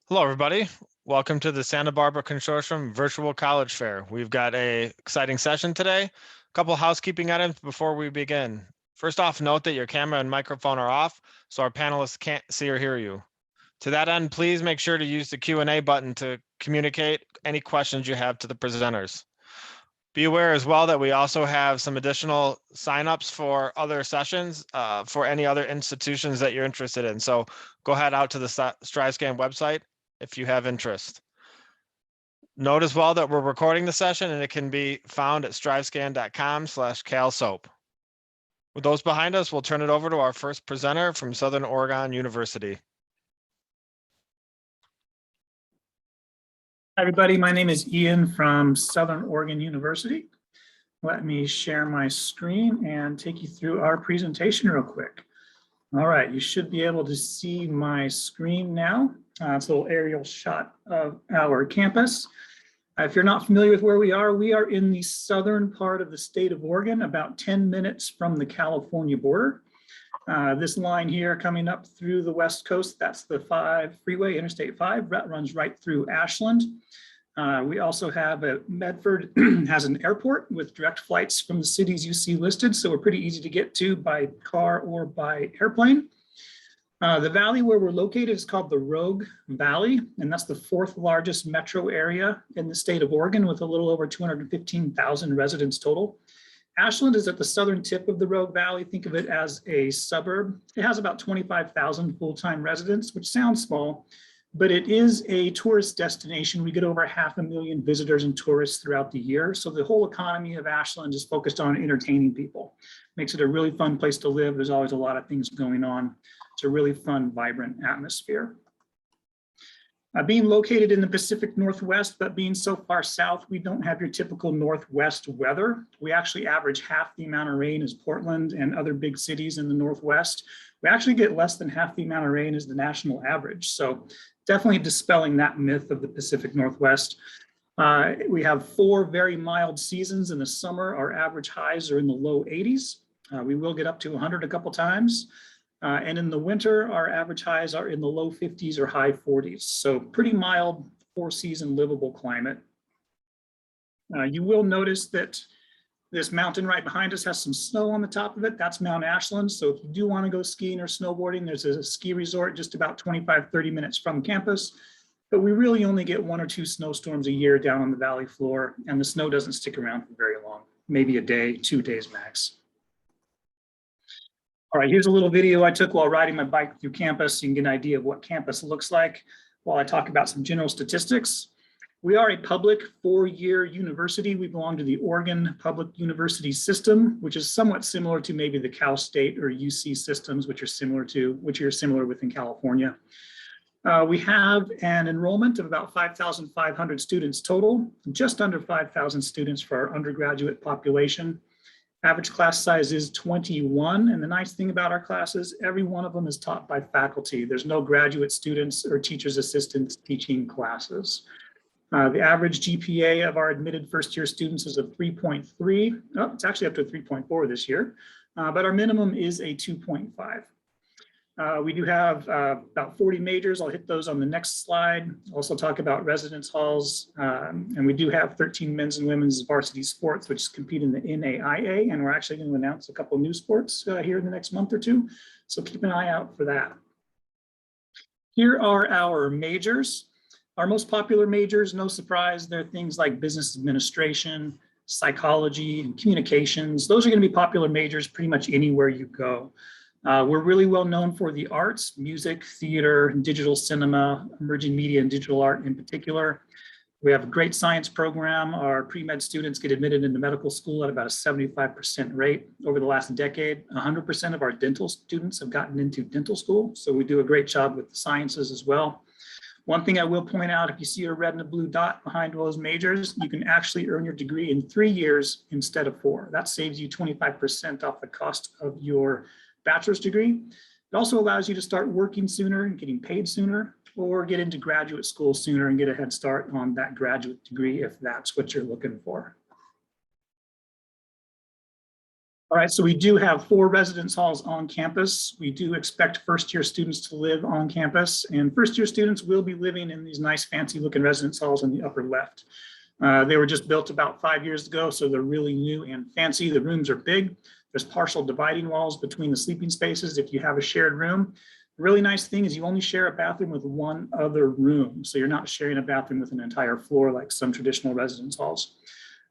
Hello, everybody. Welcome to the Santa Barbara Consortium Virtual College Fair. We've got an exciting session today. A couple housekeeping items before we begin. First off, note that your camera and microphone are off, so our panelists can't see or hear you. To that end, please make sure to use the Q&A button to communicate any questions you have to the presenters. Be aware as well that we also have some additional signups for other sessions for any other institutions that you're interested in. So go ahead out to the StriveScan website if you have interest. Note as well that we're recording the session and it can be found at strivescan.com/CalSOAP. With those behind us, we'll turn it over to our first presenter from Southern Oregon University. Hi, everybody. My name is Ian from Southern Oregon University. Let me share my screen and take you through our presentation real quick. All right, you should be able to see my screen now. It's a little aerial shot of our campus. If you're not familiar with where we are in the southern part of the state of Oregon, about 10 minutes from the California border. This line here coming up through the west coast, that's the 5 freeway, Interstate 5, that runs right through Ashland. We also have Medford has an airport with direct flights from the cities you see listed, so we're pretty easy to get to by car or by airplane. The valley where we're located is called the Rogue Valley, and that's the 4th largest metro area in the state of Oregon with a little over 215,000 residents total. Ashland is at the southern tip of the Rogue Valley. Think of it as a suburb. It has about 25,000 full-time residents, which sounds small, but it is a tourist destination. We get over 500,000 visitors and tourists throughout the year. So the whole economy of Ashland is focused on entertaining people. Makes it a really fun place to live. There's always a lot of things going on. It's a really fun, vibrant atmosphere. Being located in the Pacific Northwest, but being so far south, we don't have your typical Northwest weather. We actually average half the amount of rain as Portland and other big cities in the Northwest. We actually get less than half the amount of rain as the national average. So definitely dispelling that myth of the Pacific Northwest. We have 4 very mild seasons in the summer. Our average highs are in the low 80s. We will get up to 100 a couple times. And in the winter, our average highs are in the low 50s or high 40s. So pretty mild 4-season livable climate. You will notice that this mountain right behind us has some snow on the top of it. That's Mount Ashland. So if you do want to go skiing or snowboarding, there's a ski resort just about 25-30 minutes from campus. But we really only get 1 or 2 snowstorms a year down on the valley floor, and the snow doesn't stick around for very long, maybe a day, 2 days max. All right, here's a little video I took while riding my bike through campus. You can get an idea of what campus looks like while I talk about some general statistics. We are a public 4-year university. We belong to the Oregon Public University System, which is somewhat similar to maybe the Cal State or UC systems, which you're similar with in California. We have an enrollment of about 5,500 students total, just under 5,000 students for our undergraduate population. Average class size is 21, and the nice thing about our classes, every one of them is taught by faculty. There's no graduate students or teachers' assistants teaching classes. The average GPA of our admitted first-year students is a 3.3. Oh, it's actually up to a 3.4 this year, but our minimum is a 2.5. We do have about 40 majors. I'll hit those on the next slide. Also talk about residence halls. And we do have 13 men's and women's varsity sports, which compete in the NAIA. And we're actually going to announce a couple of new sports here in the next month or 2. So keep an eye out for that. Here are our majors. Our most popular majors, no surprise, they're things like business administration, psychology, and communications. Those are going to be popular majors pretty much anywhere you go. We're really well known for the arts, music, theater, digital cinema, emerging media, and digital art in particular. We have a great science program. Our pre-med students get admitted into medical school at about a 75% rate. Over the last decade, 100% of our dental students have gotten into dental school. So we do a great job with the sciences as well. One thing I will point out, if you see a red and a blue dot behind those majors, you can actually earn your degree in 3 years instead of 4. That saves you 25% off the cost of your bachelor's degree. It also allows you to start working sooner and getting paid sooner, or get into graduate school sooner and get a head start on that graduate degree if that's what you're looking for. All right, so we do have 4 residence halls on campus. We do expect first-year students to live on campus, and first-year students will be living in these nice, fancy-looking residence halls in the upper left. They were just built about 5 years ago, so they're really new and fancy. The rooms are big. There's partial dividing walls between the sleeping spaces if you have a shared room. The really nice thing is you only share a bathroom with one other room, so you're not sharing a bathroom with an entire floor like some traditional residence halls.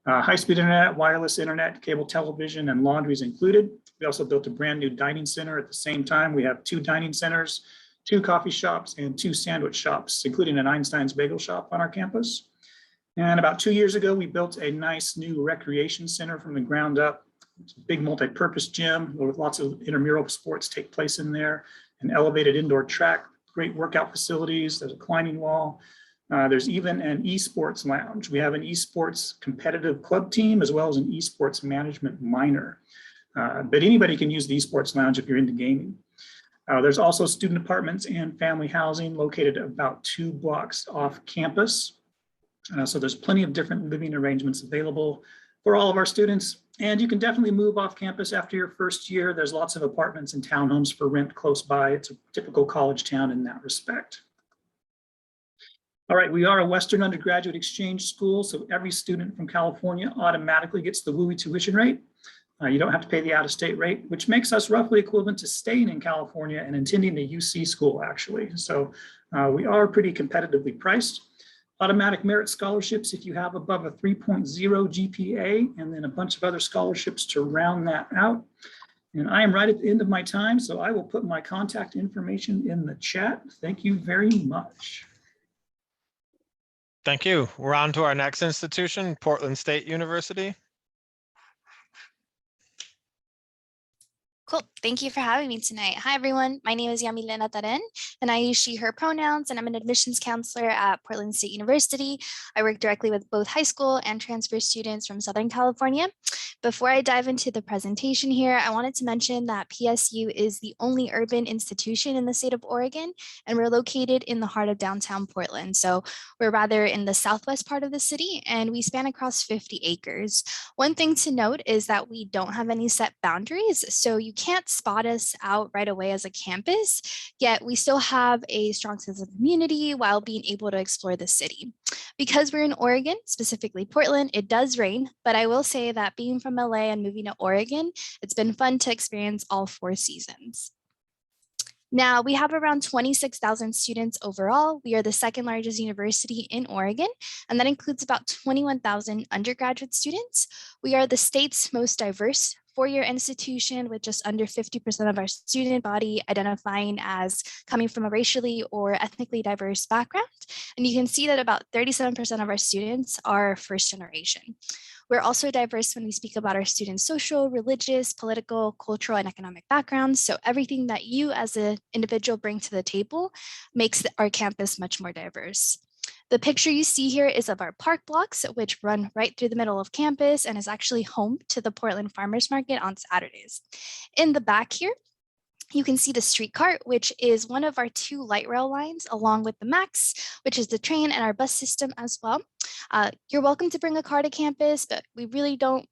High-speed internet, wireless internet, cable television, and laundry is included. We also built a brand new dining center at the same time. We have 2 dining centers, 2 coffee shops, and 2 sandwich shops, including an Einstein's Bagel Shop on our campus. And about 2 years ago, we built a nice new recreation center from the ground up. It's a big multi-purpose gym with lots of intramural sports take place in there, an elevated indoor track, great workout facilities, there's a climbing wall. There's even an esports lounge. We have an esports competitive club team as well as an esports management minor. But anybody can use the esports lounge if you're into gaming. There's also student apartments and family housing located about 2 blocks off campus. So there's plenty of different living arrangements available for all of our students. And you can definitely move off campus after your first year. There's lots of apartments and townhomes for rent close by. It's a typical college town in that respect. All right, we are a Western undergraduate exchange school, so every student from California automatically gets the WUI tuition rate. You don't have to pay the out-of-state rate, which makes us roughly equivalent to staying in California and attending the UC school, actually. So we are pretty competitively priced. Automatic merit scholarships if you have above a 3.0 GPA, and then a bunch of other scholarships to round that out. And I am right at the end of my time, so I will put my contact information in the chat. Thank you very much. Thank you. We're on to our next institution, Portland State University. Cool. Thank you for having me tonight. Hi, everyone. My name is Yamilena Taren, and I use she, her pronouns, and I'm an admissions counselor at Portland State University. I work directly with both high school and transfer students from Southern California. Before I dive into the presentation here, I wanted to mention that PSU is the only urban institution in the state of Oregon, and we're located in the heart of downtown Portland. So we're rather in the southwest part of the city, and we span across 50 acres. One thing to note is that we don't have any set boundaries, so you can't spot us out right away as a campus, yet we still have a strong sense of community while being able to explore the city. Because we're in Oregon, specifically Portland, it does rain, but I will say that being from LA and moving to Oregon, it's been fun to experience all 4 seasons. Now, we have around 26,000 students overall. We are the 2nd largest university in Oregon, and that includes about 21,000 undergraduate students. We are the state's most diverse 4-year institution with just under 50% of our student body identifying as coming from a racially or ethnically diverse background. And you can see that about 37% of our students are first generation. We're also diverse when we speak about our students' social, religious, political, cultural, and economic backgrounds. So everything that you as an individual bring to the table makes our campus much more diverse. The picture you see here is of our park blocks, which run right through the middle of campus and is actually home to the Portland Farmers Market on Saturdays. In the back here, you can see the streetcar, which is one of our 2 light rail lines, along with the MAX, which is the train, and our bus system as well. You're welcome to bring a car to campus, but we really don't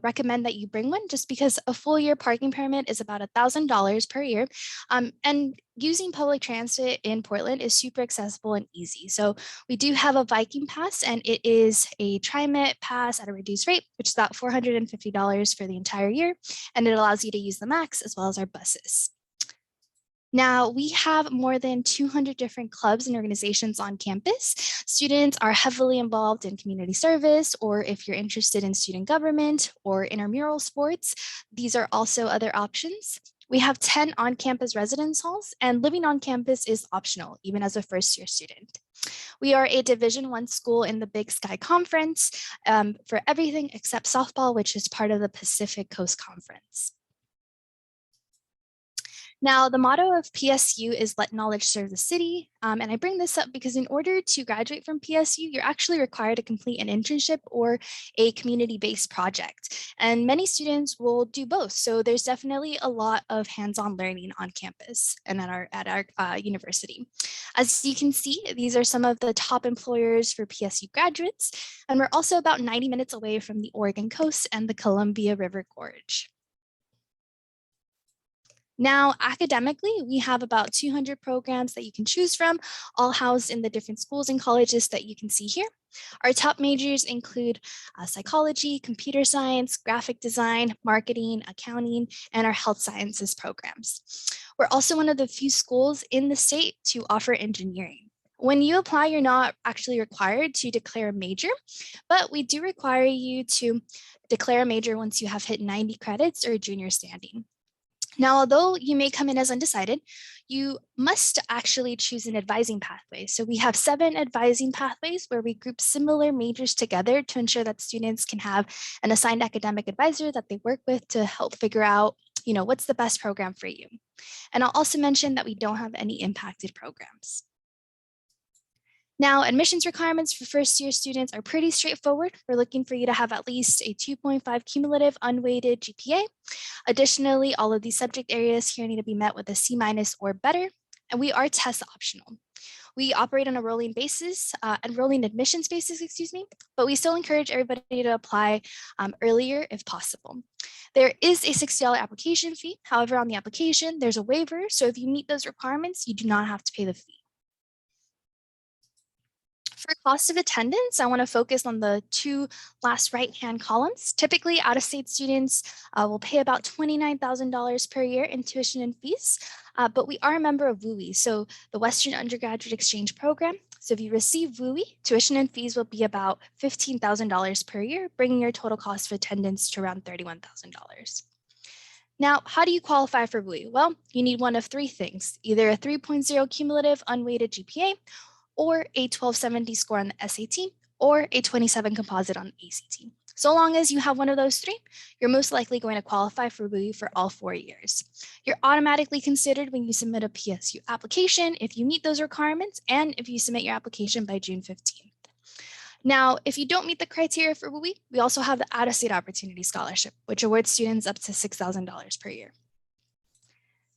recommend that you bring one just because a full year parking permit is about $1,000 per year. And using public transit in Portland is super accessible and easy. So we do have a Viking pass, and it is a TriMet pass at a reduced rate, which is about $450 for the entire year. And it allows you to use the MAX as well as our buses. Now, we have more than 200 different clubs and organizations on campus. Students are heavily involved in community service, or if you're interested in student government or intramural sports, these are also other options. We have 10 on-campus residence halls, and living on campus is optional, even as a first-year student. We are a Division I school in the Big Sky Conference for everything except softball, which is part of the Pacific Coast Conference. Now, the motto of PSU is let knowledge serve the city. And I bring this up because in order to graduate from PSU, you're actually required to complete an internship or a community-based project. And many students will do both. So there's definitely a lot of hands-on learning on campus and at our university. As you can see, these are some of the top employers for PSU graduates. And we're also about 90 minutes away from the Oregon coast and the Columbia River Gorge. Now, academically, we have about 200 programs that you can choose from, all housed in the different schools and colleges that you can see here. Our top majors include psychology, computer science, graphic design, marketing, accounting, and our health sciences programs. We're also one of the few schools in the state to offer engineering. When you apply, you're not actually required to declare a major, but we do require you to declare a major once you have hit 90 credits or junior standing. Now, although you may come in as undecided, you must actually choose an advising pathway. So we have 7 advising pathways where we group similar majors together to ensure that students can have an assigned academic advisor that they work with to help figure out, what's the best program for you. And I'll also mention that we don't have any impacted programs. Now, admissions requirements for first-year students are pretty straightforward. We're looking for you to have at least a 2.5 cumulative unweighted GPA. Additionally, all of these subject areas here need to be met with a C- or better, and we are test optional. We operate on a rolling admissions basis, but we still encourage everybody to apply earlier if possible. There is a $60 application fee. However, on the application, there's a waiver. So if you meet those requirements, you do not have to pay the fee. For cost of attendance, I want to focus on the 2 last right-hand columns. Typically, out-of-state students will pay about $29,000 per year in tuition and fees, but we are a member of WUI, so the Western Undergraduate Exchange Program. So if you receive WUI, tuition and fees will be about $15,000 per year, bringing your total cost of attendance to around $31,000. Now, how do you qualify for WUI? Well, you need one of 3 things, either a 3.0 cumulative unweighted GPA, or a 1270 score on the SAT, or a 27 composite on the ACT. So long as you have one of those 3, you're most likely going to qualify for WUI for all 4 years. You're automatically considered when you submit a PSU application if you meet those requirements and if you submit your application by June 15th. Now, if you don't meet the criteria for WUI, we also have the Out-of-State Opportunity Scholarship, which awards students up to $6,000 per year.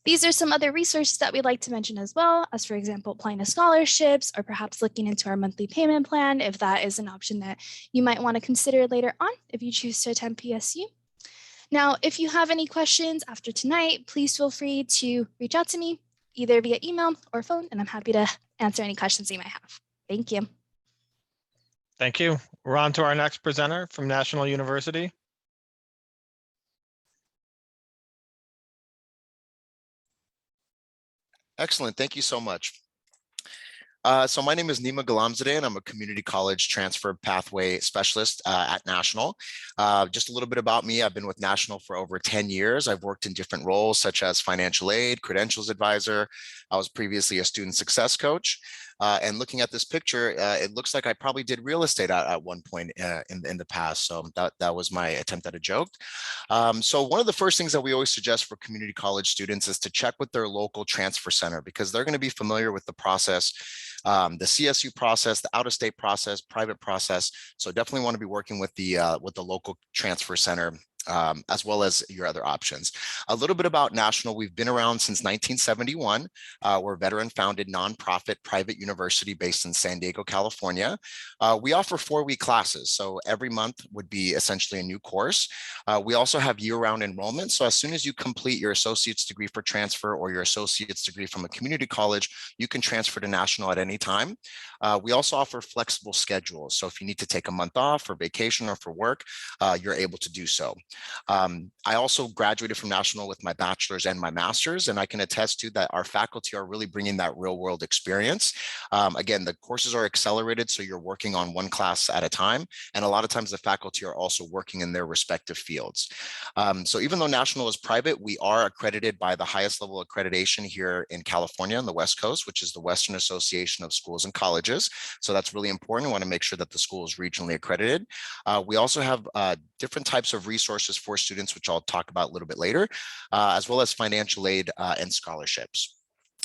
These are some other resources that we'd like to mention as well, as for example, applying to scholarships or perhaps looking into our monthly payment plan if that is an option that you might want to consider later on if you choose to attend PSU. Now, if you have any questions after tonight, please feel free to reach out to me either via email or phone, and I'm happy to answer any questions you might have. Thank you. Thank you. We're on to our next presenter from National University. Excellent. Thank you so much. So my name is Nima Galamzadeh, and I'm a community college transfer pathway specialist at National. Just a little bit about me. I've been with National for over 10 years. I've worked in different roles such as financial aid, credentials advisor. I was previously a student success coach. And looking at this picture, it looks like I probably did real estate at one point in the past. So that was my attempt at a joke. So one of the first things that we always suggest for community college students is to check with their local transfer center, because they're going to be familiar with the process, the CSU process, the out-of-state process, private process. So definitely want to be working with the local transfer center, as well as your other options. A little bit about National. We've been around since 1971. We're a veteran-founded nonprofit private university based in San Diego, California. We offer 4-week classes, so every month would be essentially a new course. We also have year-round enrollment, so as soon as you complete your associate's degree for transfer or your associate's degree from a community college, you can transfer to National at any time. We also offer flexible schedules, so if you need to take a month off for vacation or for work, you're able to do so. I also graduated from National with my bachelor's and my master's, and I can attest to that our faculty are really bringing that real world experience. Again, the courses are accelerated, so you're working on one class at a time, and a lot of times the faculty are also working in their respective fields. So even though National is private, we are accredited by the highest level of accreditation here in California on the West Coast, which is the Western Association of Schools and Colleges. So that's really important. We want to make sure that the school is regionally accredited. We also have different types of resources for students, which I'll talk about a little bit later, as well as financial aid and scholarships.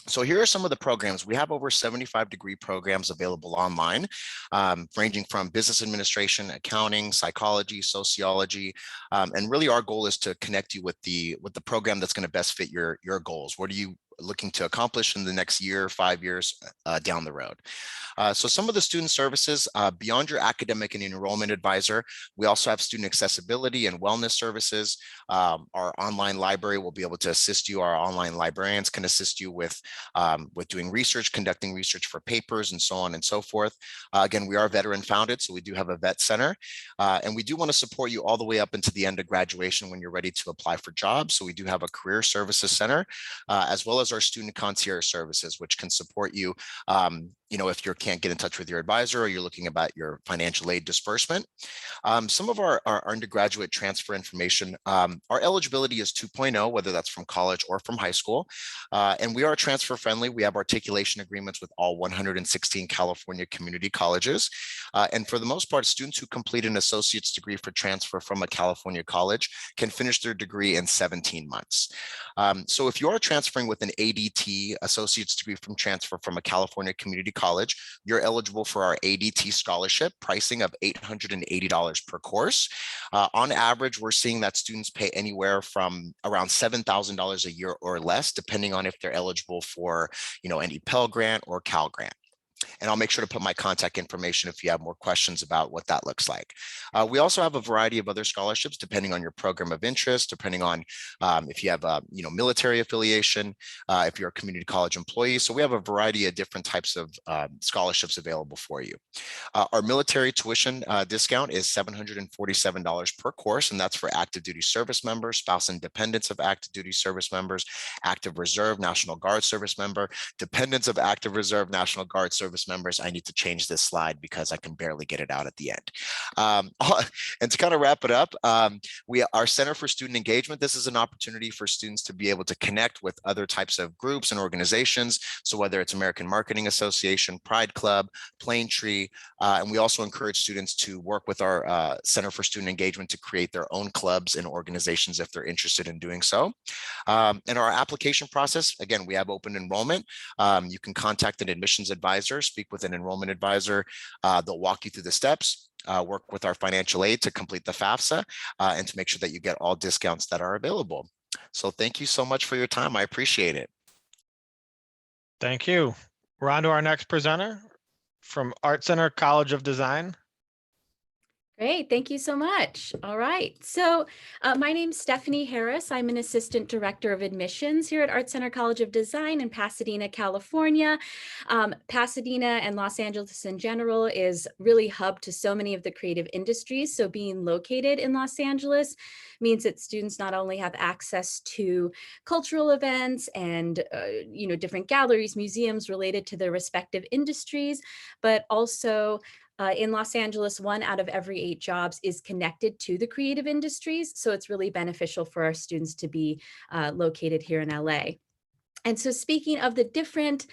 So here are some of the programs. We have over 75 degree programs available online, ranging from business administration, accounting, psychology, sociology, and really our goal is to connect you with the program that's going to best fit your goals. What are you looking to accomplish in the next year, 5 years down the road. So some of the student services, beyond your academic and enrollment advisor, we also have student accessibility and wellness services. Our online library will be able to assist you. Our online librarians can assist you with doing research, conducting research for papers, and so on and so forth. Again, we are veteran founded, so we do have a vet center. And we do want to support you all the way up into the end of graduation when you're ready to apply for jobs. So we do have a career services center, as well as our student concierge services, which can support you, if you can't get in touch with your advisor or you're looking about your financial aid disbursement. Some of our undergraduate transfer information, our eligibility is 2.0, whether that's from college or from high school. And we are transfer friendly. We have articulation agreements with all 116 California community colleges. And for the most part, students who complete an associate's degree for transfer from a California college can finish their degree in 17 months. So if you are transferring with an ADT, associate's degree from transfer from a California community college, you're eligible for our ADT scholarship pricing of $880 per course. On average, we're seeing that students pay anywhere from around $7,000 a year or less, depending on if they're eligible for, any Pell Grant or Cal Grant. And I'll make sure to put my contact information if you have more questions about what that looks like. We also have a variety of other scholarships depending on your program of interest, depending on if you have a military affiliation, if you're a community college employee. So we have a variety of different types of scholarships available for you. Our military tuition discount is $747 per course, and that's for active duty service members, spouse and dependents of active duty service members, active reserve, National Guard service member, dependents of active reserve, National Guard service members. I need to change this slide because I can barely get it out at the end. And to kind of wrap it up, our Center for Student Engagement, this is an opportunity for students to be able to connect with other types of groups and organizations. So whether it's American Marketing Association, Pride Club, Plane Tree, and we also encourage students to work with our Center for Student Engagement to create their own clubs and organizations if they're interested in doing so. And our application process, again, we have open enrollment. You can contact an admissions advisor, speak with an enrollment advisor. They'll walk you through the steps, work with our financial aid to complete the FAFSA, and to make sure that you get all discounts that are available. So thank you so much for your time. I appreciate it. Thank you. We're on to our next presenter from ArtCenter College of Design. Great, thank you so much. All right, so my name's Stephanie Harris. I'm an Assistant Director of Admissions here at ArtCenter College of Design in Pasadena, California. Pasadena and Los Angeles in general is really hub to so many of the creative industries. So being located in Los Angeles means that students not only have access to cultural events and different galleries, museums related to their respective industries, but also in Los Angeles, 1 out of every 8 jobs is connected to the creative industries. So it's really beneficial for our students to be located here in LA. And so speaking of the different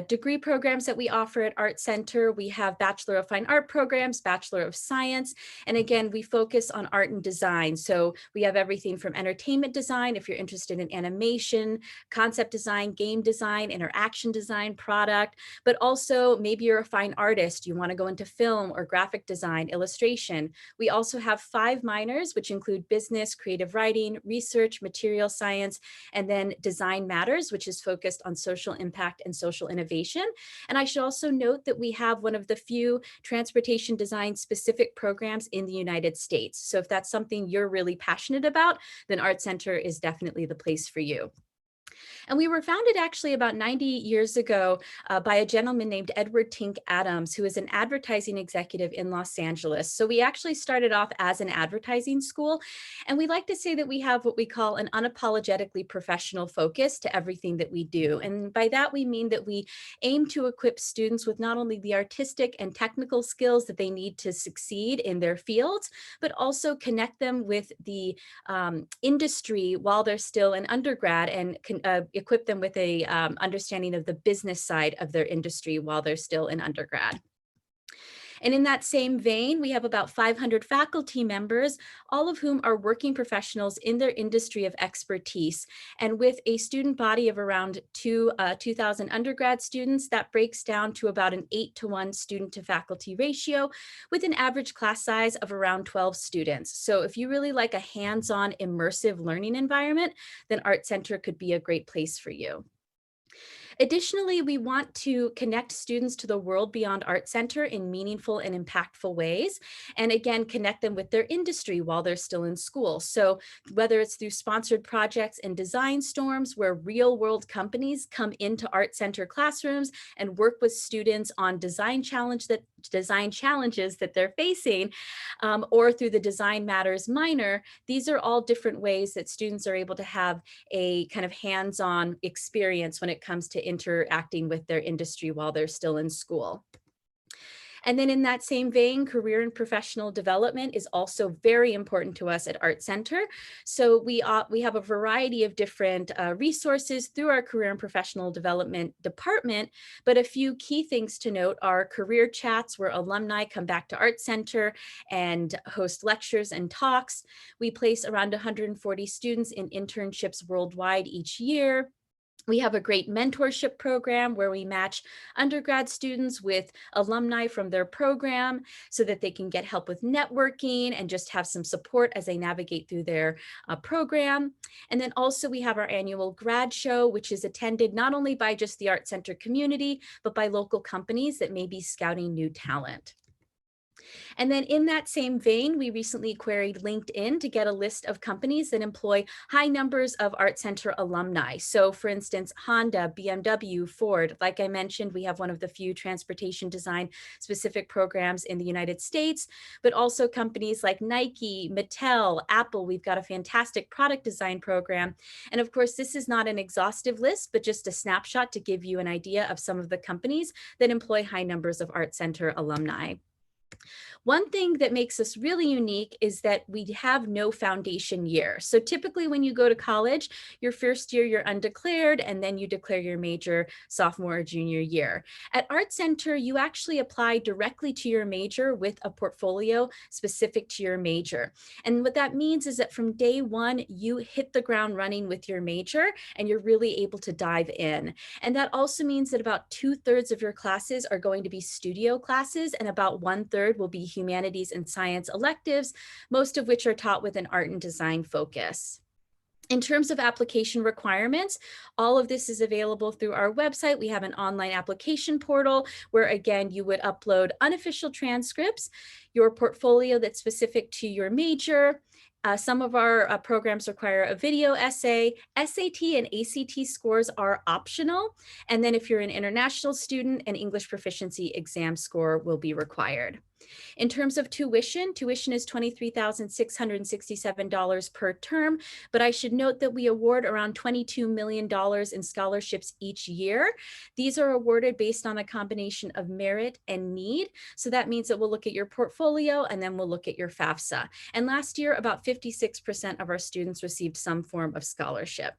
degree programs that we offer at ArtCenter, we have Bachelor of Fine Art programs, Bachelor of Science, and again, we focus on art and design. So we have everything from entertainment design, if you're interested in animation, concept design, game design, interaction design, product, but also maybe you're a fine artist, you want to go into film or graphic design, illustration. We also have 5 minors, which include business, creative writing, research, material science, and then design matters, which is focused on social impact and social innovation. And I should also note that we have one of the few transportation design specific programs in the United States. So if that's something you're really passionate about, then ArtCenter is definitely the place for you. And we were founded actually about 90 years ago by a gentleman named Edward Tink Adams, who is an advertising executive in Los Angeles. So we actually started off as an advertising school. And we like to say that we have what we call an unapologetically professional focus to everything that we do. And by that, we mean that we aim to equip students with not only the artistic and technical skills that they need to succeed in their fields, but also connect them with the industry while they're still an undergrad and equip them with a understanding of the business side of their industry while they're still in undergrad. And in that same vein, we have about 500 faculty members, all of whom are working professionals in their industry of expertise. And with a student body of around 2,000 undergrad students, that breaks down to about an 8-to-1 student to faculty ratio with an average class size of around 12 students. So if you really like a hands-on immersive learning environment, then ArtCenter could be a great place for you. Additionally, we want to connect students to the world beyond ArtCenter in meaningful and impactful ways. And again, connect them with their industry while they're still in school. So whether it's through sponsored projects and design storms where real world companies come into ArtCenter classrooms and work with students on design challenges that they're facing, or through the Design Matters minor, these are all different ways that students are able to have a kind of hands-on experience when it comes to interacting with their industry while they're still in school. And then in that same vein, career and professional development is also very important to us at ArtCenter. So we have a variety of different resources through our career and professional development department, but a few key things to note are career chats where alumni come back to ArtCenter and host lectures and talks. We place around 140 students in internships worldwide each year. We have a great mentorship program where we match undergrad students with alumni from their program so that they can get help with networking and just have some support as they navigate through their program. And then also we have our annual grad show, which is attended not only by just the ArtCenter community, but by local companies that may be scouting new talent. And then in that same vein, we recently queried LinkedIn to get a list of companies that employ high numbers of ArtCenter alumni. So for instance, Honda, BMW, Ford, like I mentioned, we have one of the few transportation design specific programs in the United States, but also companies like Nike, Mattel, Apple. We've got a fantastic product design program. And of course, this is not an exhaustive list, but just a snapshot to give you an idea of some of the companies that employ high numbers of ArtCenter alumni. One thing that makes us really unique is that we have no foundation year. So typically when you go to college, your first year you're undeclared and then you declare your major sophomore or junior year. At ArtCenter, you actually apply directly to your major with a portfolio specific to your major. And what that means is that from day one, you hit the ground running with your major and you're really able to dive in. And that also means that about 2/3 of your classes are going to be studio classes and about 1/3 will be humanities and science electives, most of which are taught with an art and design focus. In terms of application requirements, all of this is available through our website. We have an online application portal where, again, you would upload unofficial transcripts, your portfolio that's specific to your major. Some of our programs require a video essay. SAT and ACT scores are optional. And then if you're an international student, an English proficiency exam score will be required. In terms of tuition is $23,667 per term, but I should note that we award around $22 million in scholarships each year. These are awarded based on a combination of merit and need. So that means that we'll look at your portfolio and then we'll look at your FAFSA. And last year, about 56% of our students received some form of scholarship.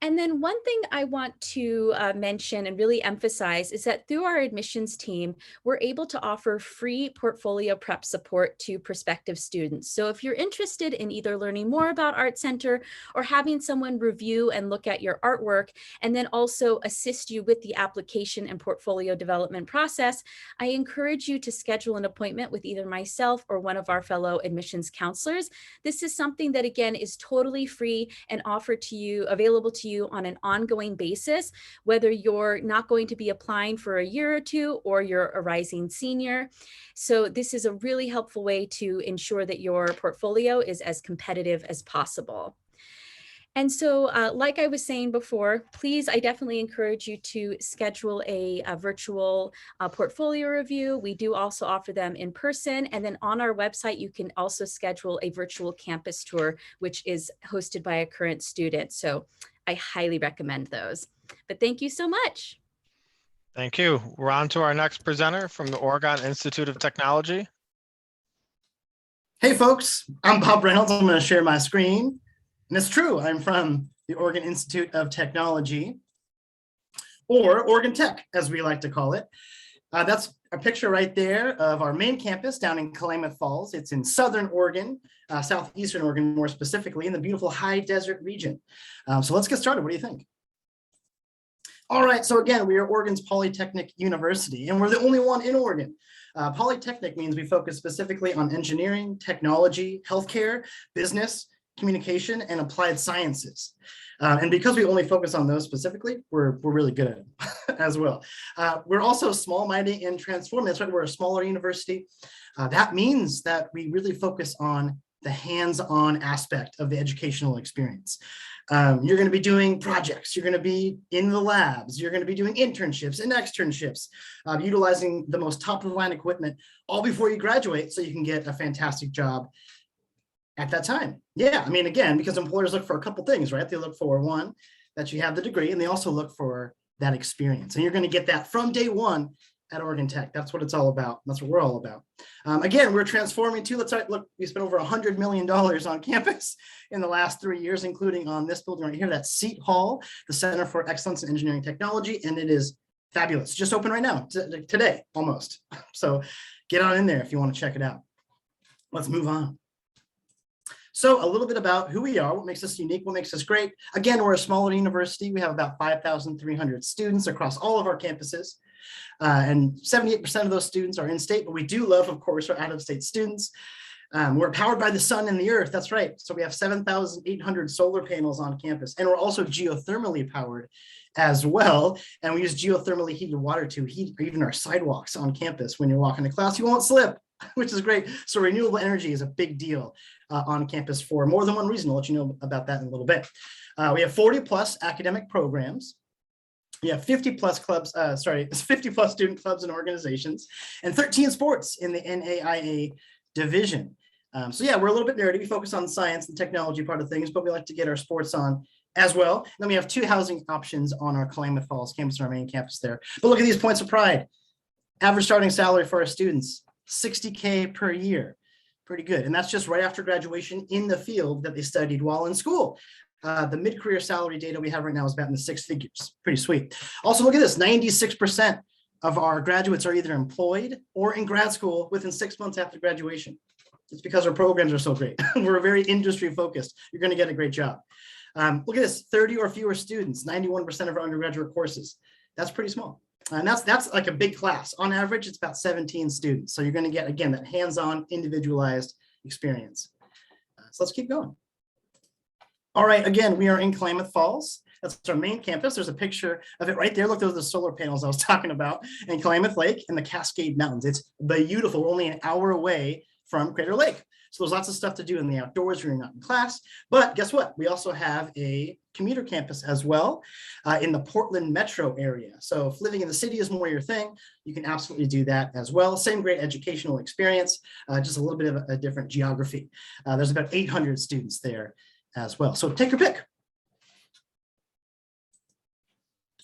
And then one thing I want to mention and really emphasize is that through our admissions team, we're able to offer free portfolio prep support to prospective students. So if you're interested in either learning more about ArtCenter or having someone review and look at your artwork, and then also assist you with the application and portfolio development process, I encourage you to schedule an appointment with either myself or one of our fellow admissions counselors. This is something that, again, is totally free and offered to you, available to you on an ongoing basis, whether you're not going to be applying for a year or two or you're a rising senior. So this is a really helpful way to ensure that your portfolio is as competitive as possible. And so, like I was saying before, please, I definitely encourage you to schedule a virtual portfolio review. We do also offer them in person. And then on our website, you can also schedule a virtual campus tour, which is hosted by a current student. So I highly recommend those. But thank you so much. Thank you. We're on to our next presenter from the Oregon Institute of Technology. Hey folks, I'm Bob Reynolds. I'm going to share my screen. And it's true, I'm from the Oregon Institute of Technology, or Oregon Tech, as we like to call it. That's a picture right there of our main campus down in Klamath Falls. It's in Southern Oregon, Southeastern Oregon, more specifically, in the beautiful high desert region. So let's get started. What do you think? All right, so again, we are Oregon's Polytechnic University, and we're the only one in Oregon. Polytechnic means we focus specifically on engineering, technology, healthcare, business, communication, and applied sciences. And because we only focus on those specifically, we're really good at them as well. We're also small, mighty, and transforming. That's right, we're a smaller university. That means that we really focus on the hands-on aspect of the educational experience. You're going to be doing projects, you're going to be in the labs, you're going to be doing internships and externships, utilizing the most top-of-the-line equipment all before you graduate so you can get a fantastic job at that time. Yeah, I mean, again, because employers look for a couple things, right? They look for, one, that you have the degree, and they also look for that experience. And you're going to get that from day one at Oregon Tech. That's what it's all about. That's what we're all about. Again, we're transforming too. Let's look, we spent over $100 million on campus in the last 3 years, including on this building right here, that's Seat Hall, the Center for Excellence in Engineering Technology, and it is fabulous. Just open right now, today, almost. So get on in there if you want to check it out. Let's move on. So a little bit about who we are, what makes us unique, what makes us great. Again, we're a smaller university. We have about 5,300 students across all of our campuses. And 78% of those students are in-state, but we do love, of course, our out-of-state students. We're powered by the sun and the earth, that's right. So we have 7,800 solar panels on campus, and we're also geothermally powered as well. And we use geothermally heated water to heat even our sidewalks on campus. When you're walking to class, you won't slip, which is great. So renewable energy is a big deal on campus for more than one reason. I'll let you know about that in a little bit. We have 40 plus academic programs. We have 50 plus clubs, 50 plus student clubs and organizations, and 13 sports in the NAIA division. So yeah, we're a little bit nerdy. We focus on science and technology part of things, but we like to get our sports on as well. And then we have 2 housing options on our Klamath Falls campus, our main campus there. But look at these points of pride. Average starting salary for our students, $60K per year. Pretty good. And that's just right after graduation in the field that they studied while in school. The mid-career salary data we have right now is about in the 6 figures. Pretty sweet. Also, look at this, 96% of our graduates are either employed or in grad school within 6 months after graduation. It's because our programs are so great. We're very industry focused. You're going to get a great job. Look at this, 30 or fewer students, 91% of our undergraduate courses. That's pretty small. And that's like a big class. On average, it's about 17 students. So you're going to get, again, that hands-on individualized experience. So let's keep going. All right, again, we are in Klamath Falls. That's our main campus. There's a picture of it right there. Look, those are the solar panels I was talking about in Klamath Lake and the Cascade Mountains. It's beautiful. We're only an hour away from Crater Lake. So there's lots of stuff to do in the outdoors when you're not in class. But guess what? We also have a commuter campus as well in the Portland metro area. So if living in the city is more your thing, you can absolutely do that as well. Same great educational experience, just a little bit of a different geography. There's about 800 students there as well. So take your pick.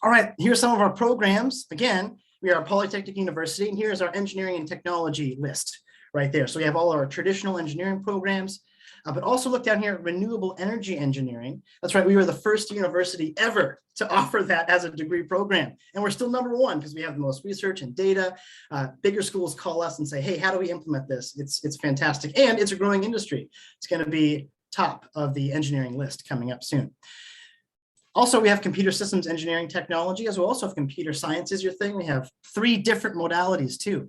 All right, here's some of our programs. Again, we are a Polytechnic University, and here's our engineering and technology list right there. So we have all our traditional engineering programs, but also look down here at renewable energy engineering. That's right, we were the first university ever to offer that as a degree program. And we're still #1 because we have the most research and data. Bigger schools call us and say, hey, how do we implement this? It's fantastic. And it's a growing industry. It's going to be top of the engineering list coming up soon. Also, we have computer systems engineering technology, as well also have computer science is your thing. We have 3 different modalities too.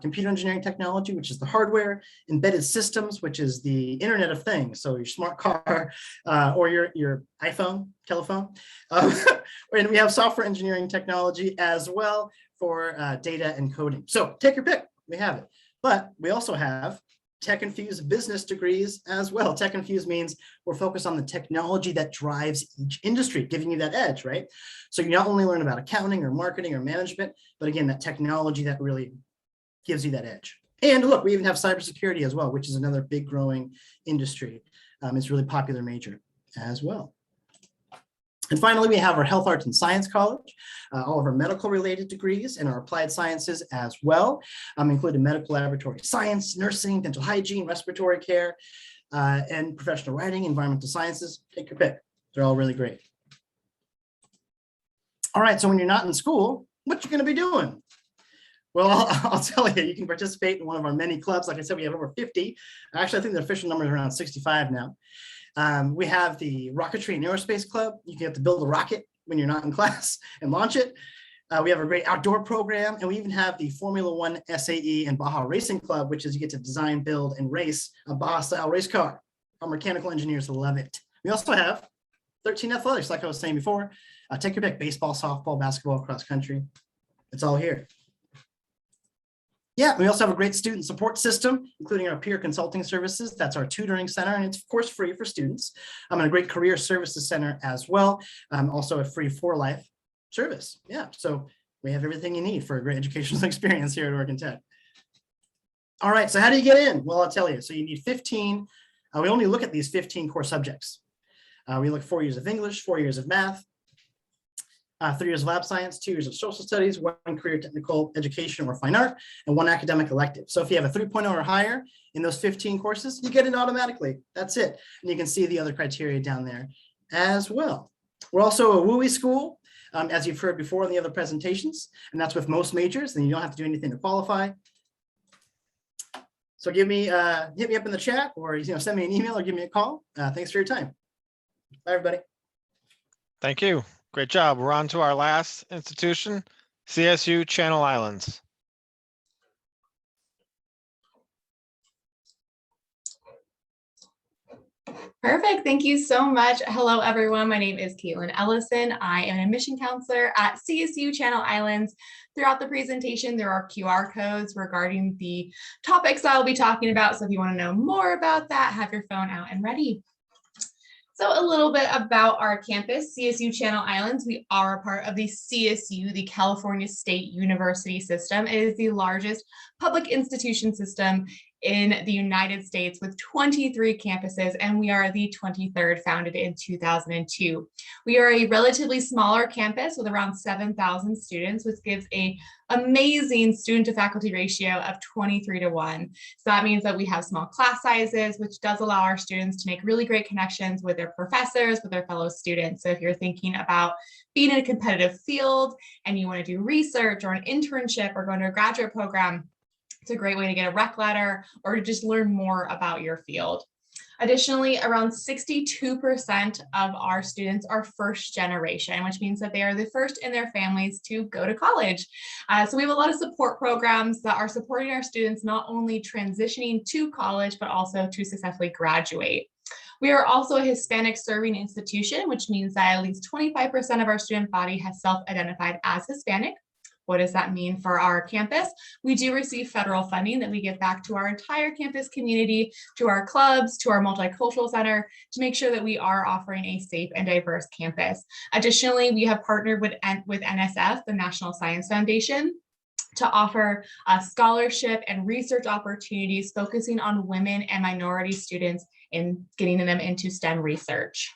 Computer engineering technology, which is the hardware, embedded systems, which is the Internet of Things. So your smart car or your iPhone, telephone. And we have software engineering technology as well for data and coding. So take your pick, we have it. But we also have tech-infused business degrees as well. Tech-infused means we're focused on the technology that drives each industry, giving you that edge, right? So you not only learn about accounting or marketing or management, but again, that technology that really gives you that edge. And look, we even have cybersecurity as well, which is another big growing industry. It's a really popular major as well. And finally, we have our Health, Arts, and Science College, all of our medical related degrees and our applied sciences as well, including medical laboratory science, nursing, dental hygiene, respiratory care, and professional writing, environmental sciences. Take your pick. They're all really great. All right, so when you're not in school, what you going to be doing? Well, I'll tell you, you can participate in one of our many clubs. Like I said, we have over 50. Actually, I think the official number is around 65 now. We have the Rocketry and Aerospace Club. You get to build a rocket when you're not in class and launch it. We have a great outdoor program, and we even have the Formula One SAE and Baja Racing Club, which is you get to design, build, and race a Baja-style race car. Our mechanical engineers love it. We also have 13 athletics, like I was saying before. Take your pick, baseball, softball, basketball, cross country. It's all here. Yeah, we also have a great student support system, including our peer consulting services. That's our tutoring center, and it's of course free for students. And a great career services center as well. Also a free for life service. Yeah, so we have everything you need for a great educational experience here at Oregon Tech. All right, so how do you get in? Well, I'll tell you. So you need 15. We only look at these 15 core subjects. We look 4 years of English, 4 years of math, 3 years of lab science, 2 years of social studies, 1 career technical education or fine art, and 1 academic elective. So if you have a 3.0 or higher in those 15 courses, you get it automatically. That's it. And you can see the other criteria down there as well. We're also a WUI school, as you've heard before in the other presentations, and that's with most majors, and you don't have to do anything to qualify. So hit me up in the chat, or send me an email or give me a call. Thanks for your time. Bye, everybody. Thank you. Great job. We're on to our last institution, CSU Channel Islands. Perfect. Thank you so much. Hello, everyone. My name is Caitlin Ellison. I am an admission counselor at CSU Channel Islands. Throughout the presentation, there are QR codes regarding the topics I'll be talking about. So if you want to know more about that, have your phone out and ready. So a little bit about our campus, CSU Channel Islands. We are a part of the CSU, the California State University system. It is the largest public institution system in the United States with 23 campuses, and we are the 23rd, founded in 2002. We are a relatively smaller campus with around 7,000 students, which gives an amazing student to faculty ratio of 23:1. So that means that we have small class sizes, which does allow our students to make really great connections with their professors, with their fellow students. So if you're thinking about being in a competitive field and you want to do research or an internship or going to a graduate program, it's a great way to get a rec letter or to just learn more about your field. Additionally, around 62% of our students are first generation, which means that they are the first in their families to go to college. So we have a lot of support programs that are supporting our students not only transitioning to college, but also to successfully graduate. We are also a Hispanic serving institution, which means that at least 25% of our student body has self-identified as Hispanic. What does that mean for our campus? We do receive federal funding that we give back to our entire campus community, to our clubs, to our multicultural center, to make sure that we are offering a safe and diverse campus. Additionally, we have partnered with NSF, the National Science Foundation, to offer scholarship and research opportunities focusing on women and minority students and getting them into STEM research.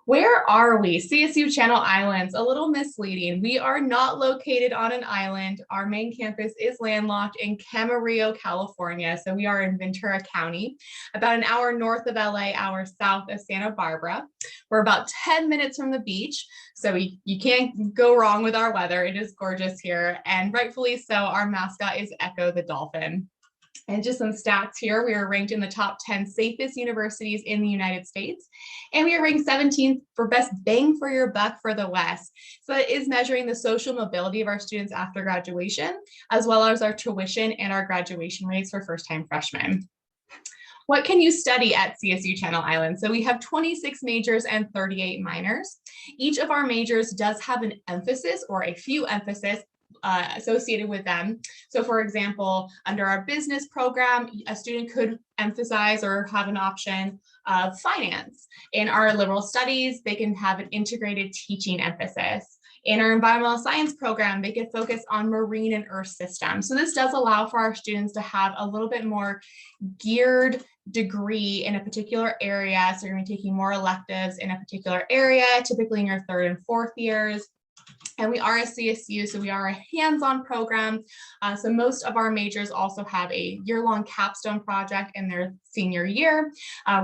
Where are we? CSU Channel Islands, a little misleading. We are not located on an island. Our main campus is landlocked in Camarillo, California. So we are in Ventura County, about an hour north of LA, hour south of Santa Barbara. We're about 10 minutes from the beach. So you can't go wrong with our weather. It is gorgeous here. And rightfully so, our mascot is Echo the Dolphin. And just some stats here, we are ranked in the top 10 safest universities in the United States. And we are ranked 17th for best bang for your buck for the West. So it is measuring the social mobility of our students after graduation, as well as our tuition and our graduation rates for first-time freshmen. What can you study at CSU Channel Islands? So we have 26 majors and 38 minors. Each of our majors does have an emphasis or a few emphasis associated with them. So for example, under our business program, a student could emphasize or have an option of finance. In our liberal studies, they can have an integrated teaching emphasis. In our environmental science program, they can focus on marine and earth systems. So this does allow for our students to have a little bit more geared degree in a particular area. So you're going to be taking more electives in a particular area, typically in your 3rd and 4th years. And we are a CSU, so we are a hands-on program. So most of our majors also have a year-long capstone project in their senior year,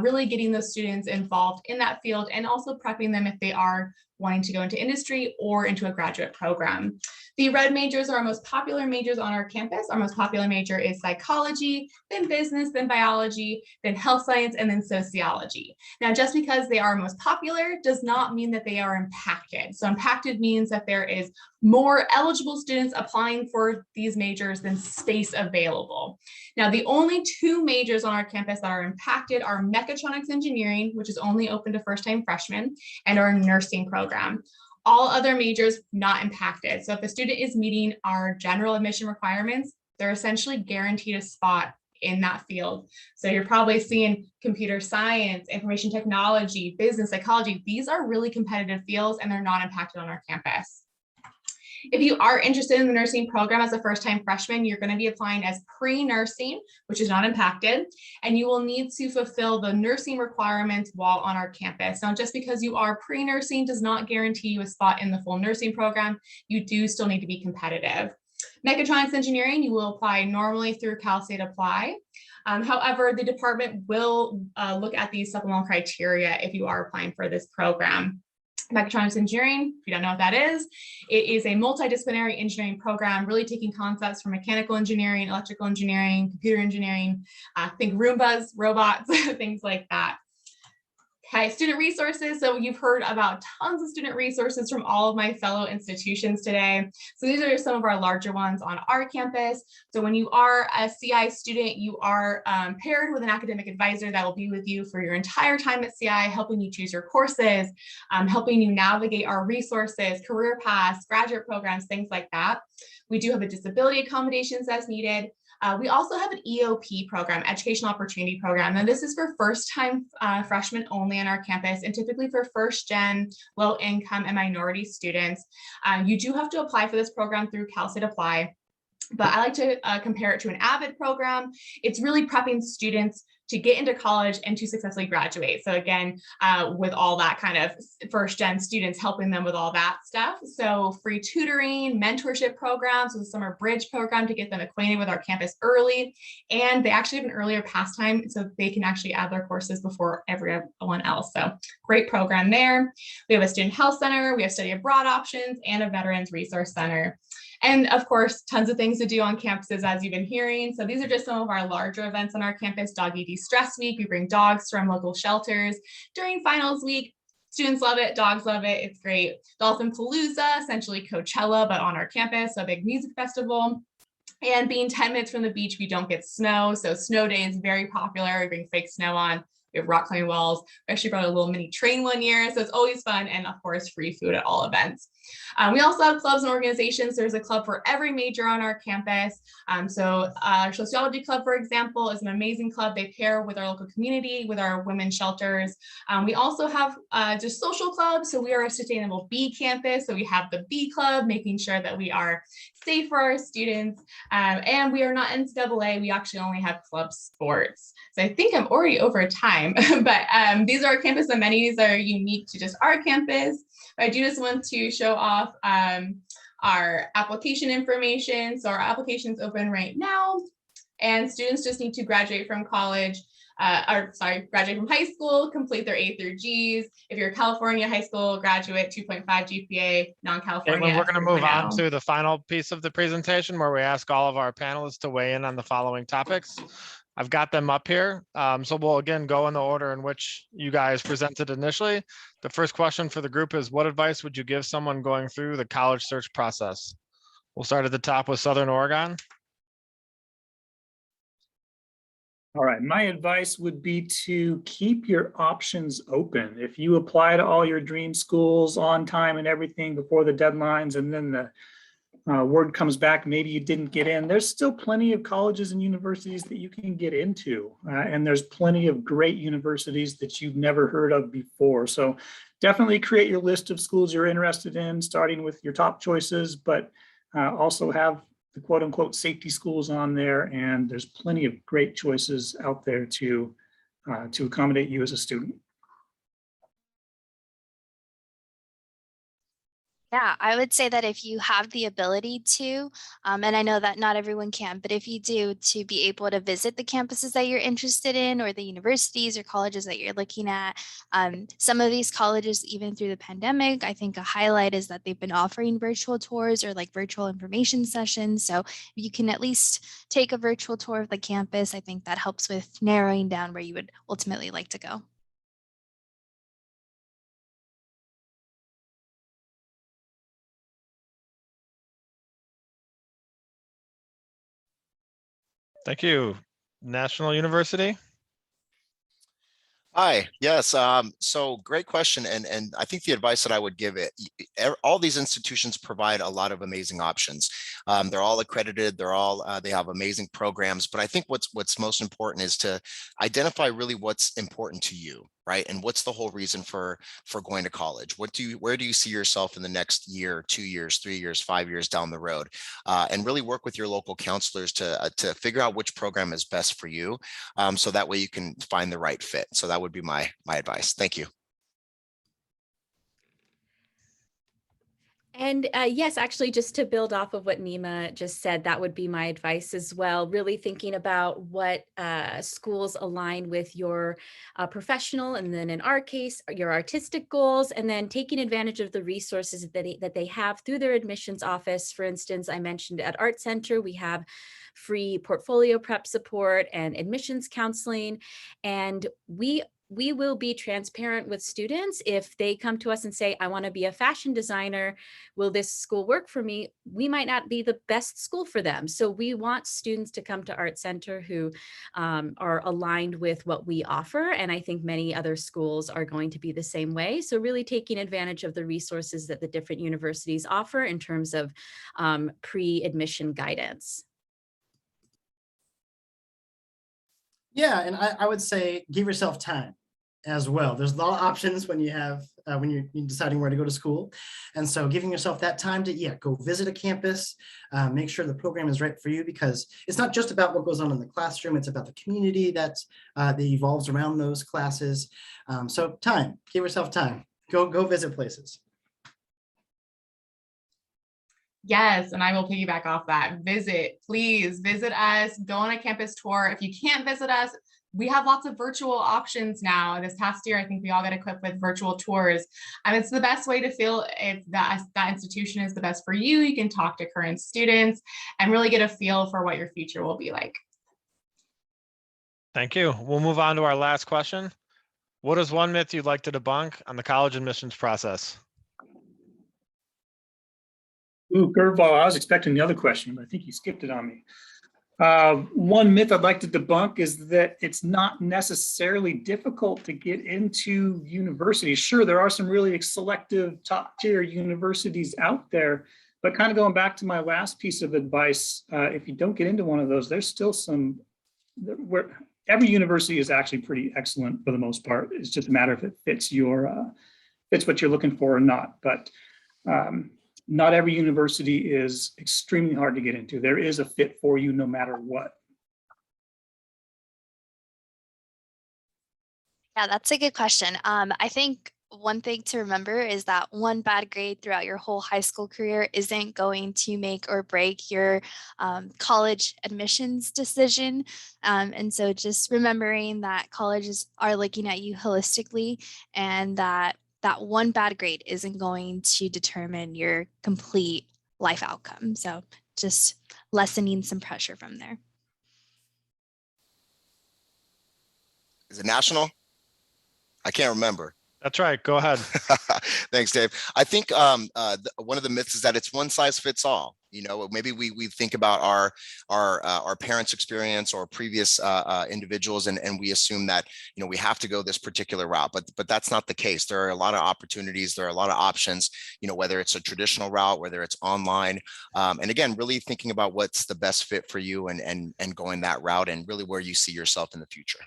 really getting those students involved in that field and also prepping them if they are wanting to go into industry or into a graduate program. The red majors are our most popular majors on our campus. Our most popular major is psychology, then business, then biology, then health science, and then sociology. Now, just because they are most popular does not mean that they are impacted. So impacted means that there there is more eligible students applying for these majors than space available. Now, the only two majors on our campus that are impacted are mechatronics engineering, which is only open to first-time freshmen, and our nursing program. All other majors not impacted. So if a student is meeting our general admission requirements, they're essentially guaranteed a spot in that field. So you're probably seeing computer science, information technology, business psychology. These are really competitive fields and they're not impacted on our campus. If you are interested in the nursing program as a first-time freshman, you're going to be applying as pre-nursing, which is not impacted, and you will need to fulfill the nursing requirements while on our campus. Now, just because you are pre-nursing does not guarantee you a spot in the full nursing program. You do still need to be competitive. Mechatronics engineering, you will apply normally through CalSAT Apply. However, the department will look at these supplemental criteria if you are applying for this program. Mechatronics engineering, if you don't know what that is, it is a multidisciplinary engineering program, really taking concepts from mechanical engineering, electrical engineering, computer engineering, think Roombas, robots, things like that. Okay, student resources. So you've heard about tons of student resources from all of my fellow institutions today. So these are some of our larger ones on our campus. So when you are a CI student, you are paired with an academic advisor that will be with you for your entire time at CI, helping you choose your courses, helping you navigate our resources, career paths, graduate programs, things like that. We do have a disability accommodations as needed. We also have an EOP program, Educational Opportunity Program. Now this is for first-time freshmen only on our campus and typically for first-gen, low-income and minority students. You do have to apply for this program through CalSAT Apply, but I like to compare it to an AVID program. It's really prepping students to get into college and to successfully graduate. So again, with all that kind of first gen students, helping them with all that stuff. So free tutoring, mentorship programs, with a summer bridge program to get them acquainted with our campus early. And they actually have an earlier pass time, so they can actually add their courses before everyone else. So great program there. We have a student health center, we have study abroad options, and a veterans resource center. And of course, tons of things to do on campuses, as you've been hearing. So these are just some of our larger events on our campus. Doggy De-Stress Week, we bring dogs from local shelters. During finals week, students love it, dogs love it, it's great. Dolphin Palooza, essentially Coachella, but on our campus, so a big music festival. And being 10 minutes from the beach, we don't get snow. So snow day is very popular. We bring fake snow on. We have rock climbing walls. We actually brought a little mini train one year. So it's always fun. And of course, free food at all events. We also have clubs and organizations. There's a club for every major on our campus. So our sociology club, for example, is an amazing club. They pair with our local community, with our women's shelters. We also have just social clubs. So we are a sustainable bee campus. So we have the bee club, making sure that we are safe for our students. And we are not NCAA. We actually only have club sports. So I think I'm already over time, but these are our campus amenities that are unique to just our campus. But I do just want to show off our application information. So our application is open right now, and students just need to graduate from college, graduate from high school, complete their A through Gs. If you're a California high school graduate, 2.5 GPA, non-California. And we're going to move on to the final piece of the presentation where we ask all of our panelists to weigh in on the following topics. I've got them up here. So we'll again go in the order in which you guys presented initially. The first question for the group is, what advice would you give someone going through the college search process? We'll start at the top with Southern Oregon. All right, my advice would be to keep your options open. If you apply to all your dream schools on time and everything before the deadlines, and then the word comes back, maybe you didn't get in, there's still plenty of colleges and universities that you can get into. And there's plenty of great universities that you've never heard of before. So definitely create your list of schools you're interested in, starting with your top choices, but also have the quote unquote safety schools on there. And there's plenty of great choices out there to accommodate you as a student. Yeah, I would say that if you have the ability to, and I know that not everyone can, but if you do, to be able to visit the campuses that you're interested in or the universities or colleges that you're looking at. Some of these colleges, even through the pandemic, I think a highlight is that they've been offering virtual tours or like virtual information sessions. So if you can at least take a virtual tour of the campus, I think that helps with narrowing down where you would ultimately like to go. Thank you. National University? Hi, yes. So great question. And I think the advice that I would give it, all these institutions provide a lot of amazing options. They're all accredited, they have amazing programs, but I think what's most important is to identify really what's important to you, right? And what's the whole reason for going to college? Where do you see yourself in the next year, 2 years, 3 years, 5 years down the road? And really work with your local counselors to figure out which program is best for you. So that way you can find the right fit. So that would be my advice. Thank you. And yes, actually, just to build off of what Nima just said, that would be my advice as well. Really thinking about what schools align with your professional, and then in our case, your artistic goals, and then taking advantage of the resources that they have through their admissions office. For instance, I mentioned at ArtCenter, we have free portfolio prep support and admissions counseling, and we will be transparent with students. If they come to us and say, I want to be a fashion designer, will this school work for me? We might not be the best school for them. So we want students to come to ArtCenter who are aligned with what we offer. And I think many other schools are going to be the same way. So really taking advantage of the resources that the different universities offer in terms of pre-admission guidance. Yeah, and I would say give yourself time as well. There's a lot of options when you have when you're deciding where to go to school, and so giving yourself that time to go visit a campus, make sure the program is right for you, because it's not just about what goes on in the classroom; it's about the community that evolves around those classes. So time, give yourself time. Go visit places. Yes, and I will piggyback off that. Please visit us, go on a campus tour. If you can't visit us, we have lots of virtual options now. This past year, I think we all got equipped with virtual tours. And it's the best way to feel if that institution is the best for you. You can talk to current students and really get a feel for what your future will be like. Thank you. We'll move on to our last question. What is one myth you'd like to debunk on the college admissions process? Ooh, curveball. I was expecting the other question, but I think you skipped it on me. One myth I'd like to debunk is that it's not necessarily difficult to get into universities. Sure, there are some really selective top tier universities out there, but kind of going back to my last piece of advice, if you don't get into one of those, there's still some where every university is actually pretty excellent for the most part. It's just a matter if it fits fits what you're looking for or not. But not every university is extremely hard to get into. There is a fit for you no matter what. Yeah, that's a good question. I think one thing to remember is that one bad grade throughout your whole high school career isn't going to make or break your college admissions decision. And so just remembering that colleges are looking at you holistically, and that one bad grade isn't going to determine your complete life outcome. So just lessening some pressure from there. Is it national? I can't remember. That's right. Go ahead. Thanks, Dave. I think one of the myths is that it's one size fits all. You know, maybe we think about our parents' experience or previous individuals, and we assume that, you know, we have to go this particular route, but that's not the case. There are a lot of opportunities. There are a lot of options. You know, whether it's a traditional route, whether it's online, and again, really thinking about what's the best fit for you, and going that route, and really where you see yourself in the future.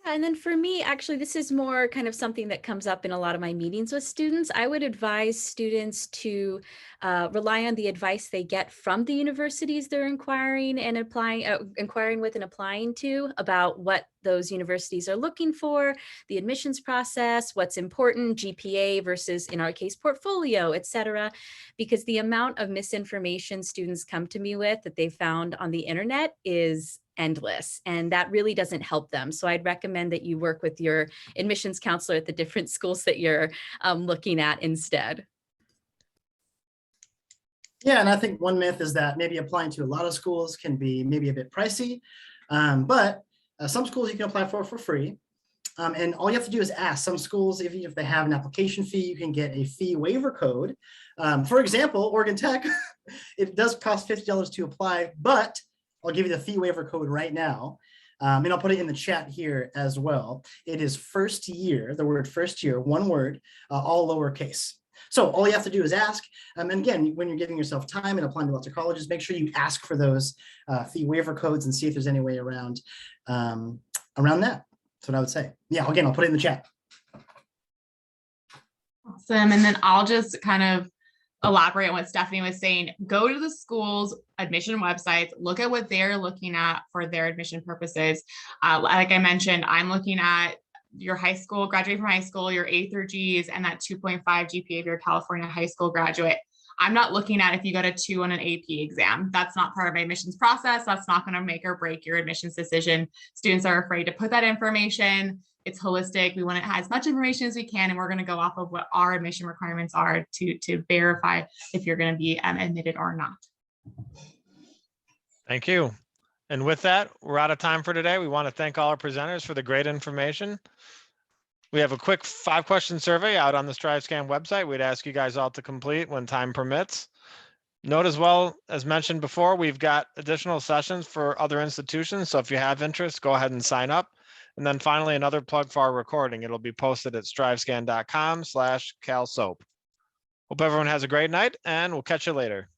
And then for me, actually, this is more kind of something that comes up in a lot of my meetings with students. I would advise students to rely on the advice they get from the universities they're inquiring with and applying to, about what those universities are looking for, the admissions process, what's important, GPA versus, in our case, portfolio, et cetera, because the amount of misinformation students come to me with that they found on the internet is endless, and that really doesn't help them. So I'd recommend that you work with your admissions counselor at the different schools that you're looking at instead. Yeah, and I think one myth is that maybe applying to a lot of schools can be maybe a bit pricey, but some schools you can apply for free. And all you have to do is ask. Some schools, if they have an application fee, you can get a fee waiver code. For example, Oregon Tech, it does cost $50 to apply, but I'll give you the fee waiver code right now. And I'll put it in the chat here as well. It is first year, the word first year, one word, all lowercase. So all you have to do is ask. And again, when you're giving yourself time and applying to lots of colleges, make sure you ask for those fee waiver codes and see if there's any way around that. That's what I would say. Yeah, again, I'll put it in the chat. Awesome. And then I'll just kind of elaborate on what Stephanie was saying. Go to the school's admission websites, look at what they're looking at for their admission purposes. Like I mentioned, I'm looking at your high school, graduating from high school, your A through Gs, and that 2.5 GPA of your California high school graduate. I'm not looking at if you got a 2 on an AP exam. That's not part of my admissions process. That's not going to make or break your admissions decision. Students are afraid to put that information. It's holistic. We want to have as much information as we can, and we're going to go off of what our admission requirements are to verify if you're going to be admitted or not. Thank you. And with that, we're out of time for today. We want to thank all our presenters for the great information. We have a quick 5-question survey out on the StriveScan website. We'd ask you guys all to complete when time permits. Note as well, as mentioned before, we've got additional sessions for other institutions. So if you have interest, go ahead and sign up. And then finally, another plug for our recording. It'll be posted at strivescan.com/CalSOAP. Hope everyone has a great night, and we'll catch you later.